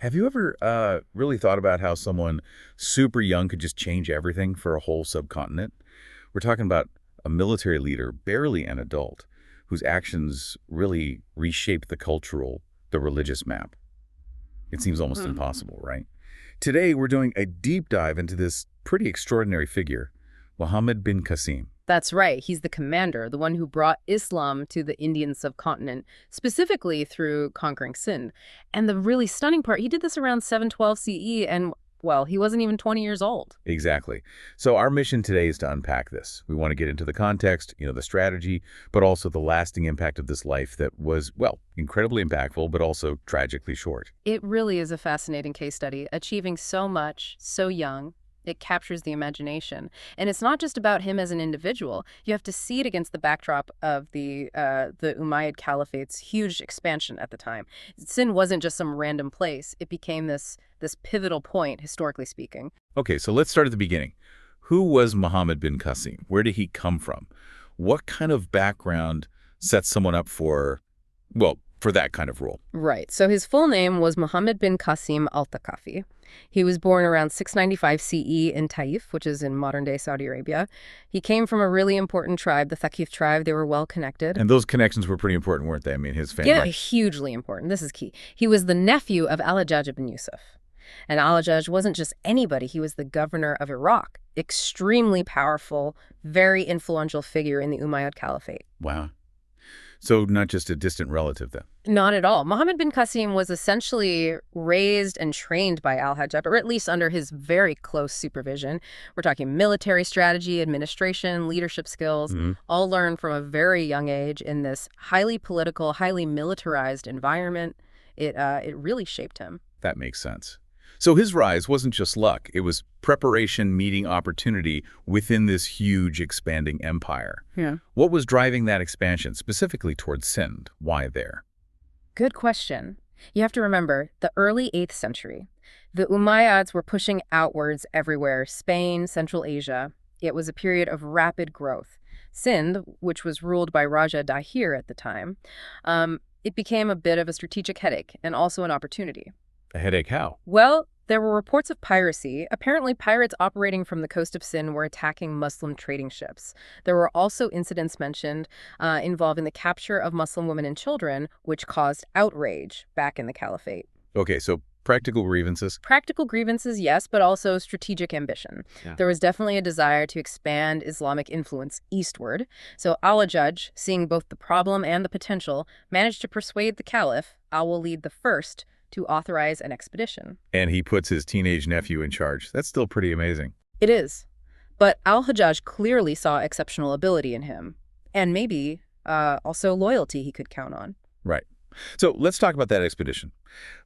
Have you ever really thought about how someone super young could just change everything for a whole subcontinent? We're talking about a military leader, barely an adult, whose actions really reshape the religious map. It seems almost Hmm. impossible, right? Today, we're doing a deep dive into this pretty extraordinary figure, Muhammad bin Qasim. That's right. He's the commander, the one who brought Islam to the Indian subcontinent, specifically through conquering Sindh. And the really stunning part, he did this around 712 CE, and, well, he wasn't even 20 years old. Exactly. So our mission today is to unpack this. We want to get into the context, the strategy, but also the lasting impact of this life that was, well, incredibly impactful, but also tragically short. It really is a fascinating case study, achieving so much, so young. It captures the imagination. And it's not just about him as an individual. You have to see it against the backdrop of the Umayyad Caliphate's huge expansion at the time. Sin wasn't just some random place. It became this pivotal point, historically speaking. Okay, so let's start at the beginning. Who was Muhammad bin Qasim? Where did he come from? What kind of background sets someone up for, well, for that kind of role? Right. So his full name was Muhammad bin Qasim al-Thaqafi. He was born around 695 CE in Taif, which is in modern-day Saudi Arabia. He came from a really important tribe, the Thaqif tribe. They were well connected. And those connections were pretty important, weren't they? I mean, his Yeah, family. hugely important. This is key. He was the nephew of Al-Hajjaj ibn Yusuf. And Al-Hajjaj wasn't just anybody. He was the governor of Iraq. Extremely powerful, very influential figure in the Umayyad Caliphate. Wow. So not just a distant relative then. Not at all. Muhammad bin Qasim was essentially raised and trained by Al-Hajjaj, or at least under his very close supervision. We're talking military strategy, administration, leadership skills, Mhm. all learned from a very young age in this highly political, highly militarized environment. It really shaped him. That makes sense. So his rise wasn't just luck. It was preparation meeting opportunity within this huge expanding empire. Yeah. What was driving that expansion, specifically towards Sindh? Why there? Good question. You have to remember, the early 8th century, the Umayyads were pushing outwards everywhere, Spain, Central Asia. It was a period of rapid growth. Sindh, which was ruled by Raja Dahir at the time, it became a bit of a strategic headache and also an opportunity. A headache how? Well, there were reports of piracy. Apparently, pirates operating from the coast of Sindh were attacking Muslim trading ships. There were also incidents mentioned involving the capture of Muslim women and children, which caused outrage back in the caliphate. Okay, so practical grievances. Practical grievances, yes, but also strategic ambition. Yeah. There was definitely a desire to expand Islamic influence eastward. So Al-Hajjaj, seeing both the problem and the potential, managed to persuade the caliph, Al-Walid I, to authorize an expedition. And he puts his teenage nephew in charge. That's still pretty amazing. It is. But Al-Hajjaj clearly saw exceptional ability in him, and maybe also loyalty he could count on. Right. So let's talk about that expedition.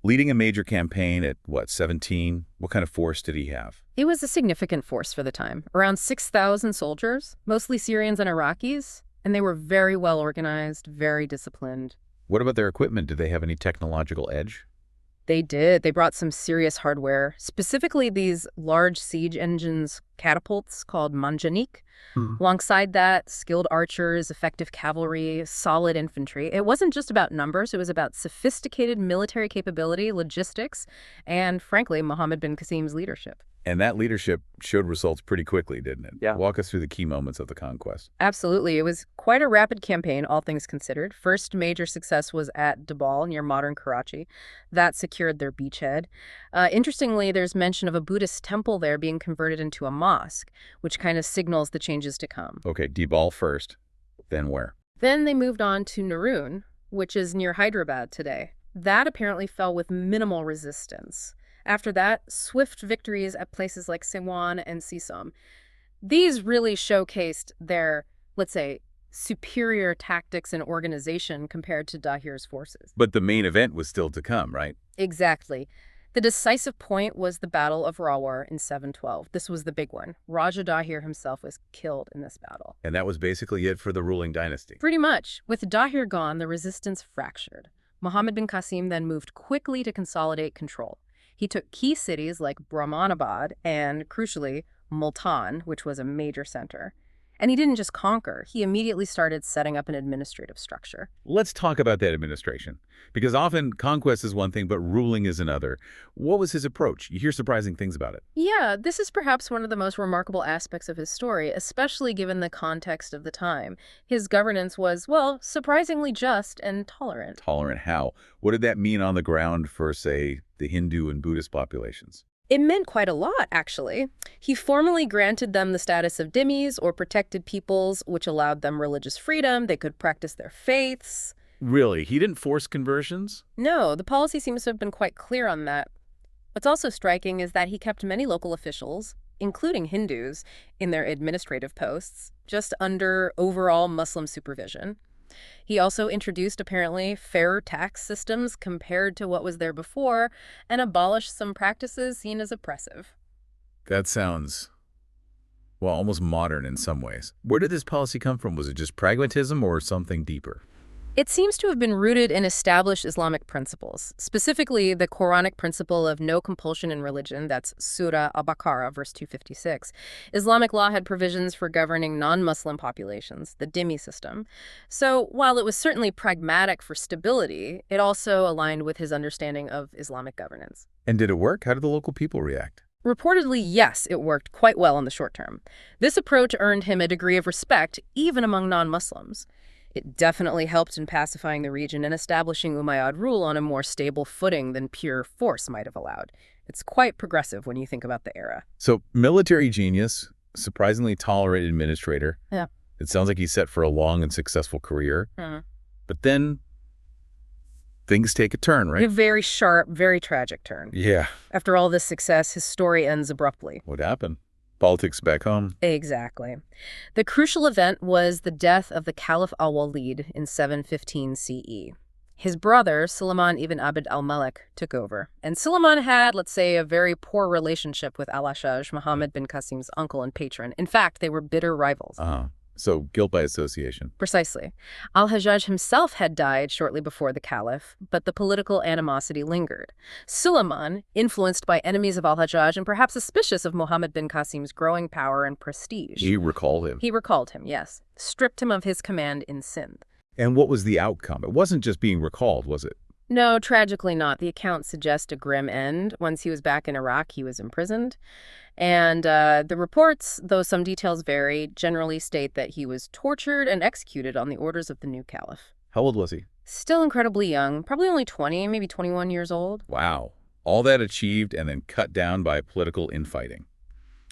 Leading a major campaign at, 17? What kind of force did he have? It was a significant force for the time, around 6,000 soldiers, mostly Syrians and Iraqis, and they were very well organized, very disciplined. What about their equipment? Did they have any technological edge? They did. They brought some serious hardware, specifically these large siege engines, catapults called manjanik. Alongside that, skilled archers, effective cavalry, solid infantry. It wasn't just about numbers. It was about sophisticated military capability, logistics, and, frankly, Muhammad bin Qasim's leadership. And that leadership showed results pretty quickly, didn't it? Yeah. Walk us through the key moments of the conquest. Absolutely. It was quite a rapid campaign, all things considered. First major success was at Debal, near modern Karachi. That secured their beachhead. Interestingly, there's mention of a Buddhist temple there being converted into a mosque, which kind of signals the changes to come. Okay, Debal first. Then where? Then they moved on to Naroon, which is near Hyderabad today. That apparently fell with minimal resistance. After that, swift victories at places like Siwan and Sisom. These really showcased their, let's say, superior tactics and organization compared to Dahir's forces. But the main event was still to come, right? Exactly. The decisive point was the Battle of Rawar in 712. This was the big one. Raja Dahir himself was killed in this battle. And that was basically it for the ruling dynasty. Pretty much. With Dahir gone, the resistance fractured. Muhammad bin Qasim then moved quickly to consolidate control. He took key cities like Brahmanabad and, crucially, Multan, which was a major center. And he didn't just conquer, he immediately started setting up an administrative structure. Let's talk about that administration, because often conquest is one thing, but ruling is another. What was his approach? You hear surprising things about it. Yeah, this is perhaps one of the most remarkable aspects of his story, especially given the context of the time. His governance was, well, surprisingly just and tolerant. Tolerant how? What did that mean on the ground for, say, the Hindu and Buddhist populations? It meant quite a lot, actually. He formally granted them the status of dhimmis, or protected peoples, which allowed them religious freedom. They could practice their faiths. Really? He didn't force conversions? No, the policy seems to have been quite clear on that. What's also striking is that he kept many local officials, including Hindus, in their administrative posts, just under overall Muslim supervision. He also introduced, apparently, fairer tax systems compared to what was there before, and abolished some practices seen as oppressive. That sounds, well, almost modern in some ways. Where did this policy come from? Was it just pragmatism or something deeper? It seems to have been rooted in established Islamic principles, specifically the Quranic principle of no compulsion in religion, that's Surah Al-Baqarah, verse 256. Islamic law had provisions for governing non-Muslim populations, the dhimmi system. So while it was certainly pragmatic for stability, it also aligned with his understanding of Islamic governance. And did it work? How did the local people react? Reportedly, yes, it worked quite well in the short term. This approach earned him a degree of respect, even among non-Muslims. It definitely helped in pacifying the region and establishing Umayyad rule on a more stable footing than pure force might have allowed. It's quite progressive when you think about the era. So, military genius, surprisingly tolerant administrator. Yeah. It sounds like he's set for a long and successful career. But then things take a turn, right? A very sharp, very tragic turn. Yeah. After all this success, his story ends abruptly. What happened? Politics back home? Exactly. The crucial event was the death of the Caliph al-Walid in 715 CE. His brother, Suleiman ibn Abd al-Malik, took over. And Suleiman had, let's say, a very poor relationship with al-Hajjaj, Muhammad bin Qasim's uncle and patron. In fact, they were bitter rivals. So guilt by association. Precisely. Al-Hajjaj himself had died shortly before the caliph, but the political animosity lingered. Suleiman, influenced by enemies of Al-Hajjaj and perhaps suspicious of Muhammad bin Qasim's growing power and prestige. He recalled him. He recalled him, yes. Stripped him of his command in Sindh. And what was the outcome? It wasn't just being recalled, was it? No, tragically not. The accounts suggest a grim end. Once he was back in Iraq, he was imprisoned. And the reports, though some details vary, generally state that he was tortured and executed on the orders of the new caliph. How old was he? Still incredibly young, probably only 20, maybe 21 years old. Wow. All that achieved and then cut down by political infighting.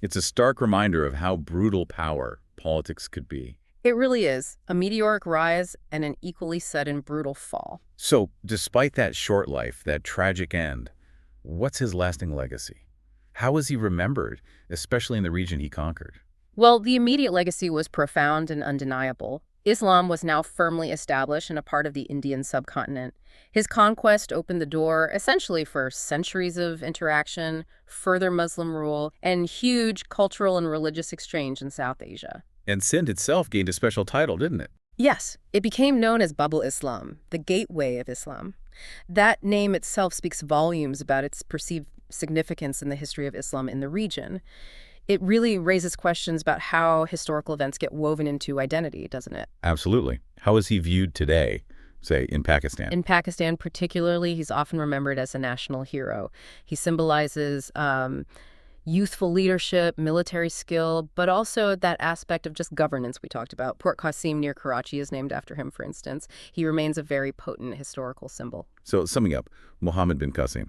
It's a stark reminder of how brutal power politics could be. It really is. A meteoric rise and an equally sudden, brutal fall. So, despite that short life, that tragic end, what's his lasting legacy? How is he remembered, especially in the region he conquered? Well, the immediate legacy was profound and undeniable. Islam was now firmly established and a part of the Indian subcontinent. His conquest opened the door, essentially, for centuries of interaction, further Muslim rule, and huge cultural and religious exchange in South Asia. And Sindh itself gained a special title, didn't it? Yes, it became known as Bab-ul-Islam, the gateway of Islam. That name itself speaks volumes about its perceived significance in the history of Islam in the region. It really raises questions about how historical events get woven into identity, doesn't it? Absolutely. How is he viewed today, say, in Pakistan? In Pakistan particularly, he's often remembered as a national hero. He symbolizes youthful leadership, military skill, but also that aspect of just governance we talked about. Port Qasim near Karachi is named after him, for instance. He remains a very potent historical symbol. So, summing up, Muhammad bin Qasim.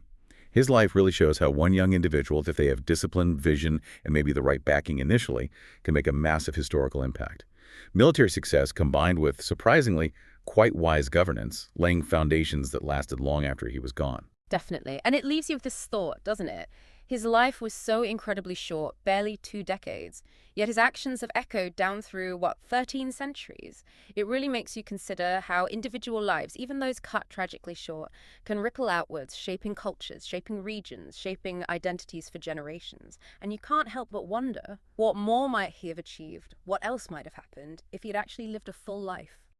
His life really shows how one young individual, if they have discipline, vision, and maybe the right backing initially, can make a massive historical impact. Military success combined with, surprisingly, quite wise governance, laying foundations that lasted long after he was gone. Definitely. And it leaves you with this thought, doesn't it? His life was so incredibly short, barely 2 decades, yet his actions have echoed down through, 13 centuries. It really makes you consider how individual lives, even those cut tragically short, can ripple outwards, shaping cultures, shaping regions, shaping identities for generations. And you can't help but wonder, what more might he have achieved? What else might have happened if he had actually lived a full life?